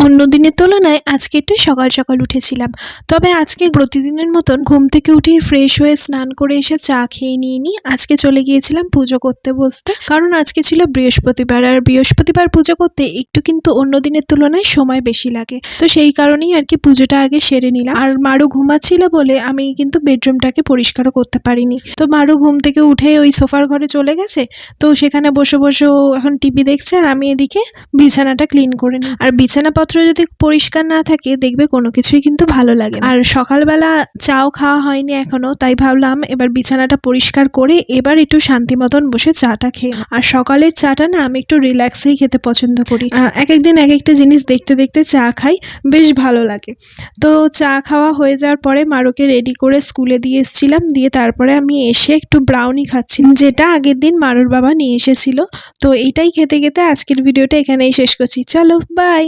অন্য দিনের তুলনায় আজকে একটু সকাল সকাল উঠেছিলাম। তবে আজকে প্রতিদিনের মতন ঘুম থেকে উঠেই ফ্রেশ হয়ে স্নান করে এসে চা খেয়ে নিয়ে আজকে চলে গিয়েছিলাম পুজো করতে বসতে। কারণ আজকে ছিল বৃহস্পতিবার, আর বৃহস্পতিবার পুজো করতে একটু কিন্তু অন্য দিনের তুলনায় সময় বেশি লাগে। তো সেই কারণেই আর কি পুজোটা আগে সেরে নিলাম। আর মারু ঘুমাচ্ছিল বলে আমি কিন্তু বেডরুমটাকে পরিষ্কারও করতে পারিনি। তো মারু ঘুম থেকে উঠে ওই সোফার ঘরে চলে গেছে। তো সেখানে বসে বসে ও এখন টিভি দেখছে, আর আমি এদিকে বিছানাটা ক্লিন করে নিই। আর বিছানাপত্র যদি পরিষ্কার না থাকে দেখবে কোনো কিছুই কিন্তু ভালো লাগে না। আর সকালবেলা চাও খাওয়া হয়নি এখনো, তাই ভাবলাম এবার বিছানাটা পরিষ্কার করে এবার একটু শান্তি মতন বসে চাটা খেয়ে। আর সকালের চাটা না আমি একটু রিল্যাক্সেই খেতে পছন্দ করি। এক একদিন এক একটা জিনিস দেখতে দেখতে চা খাই, বেশ ভালো লাগে। তো চা খাওয়া হয়ে যাওয়ার পরে মারুকে রেডি করে স্কুলে দিয়ে এসেছিলাম, দিয়ে তারপরে আমি এসে একটু ব্রাউনি খাচ্ছিলাম, যেটা আগের দিন মারুর বাবা নিয়ে এসেছিল। তো এইটাই খেতে খেতে আজকের ভিডিওটা এখানেই শেষ করছি। চলো বাই।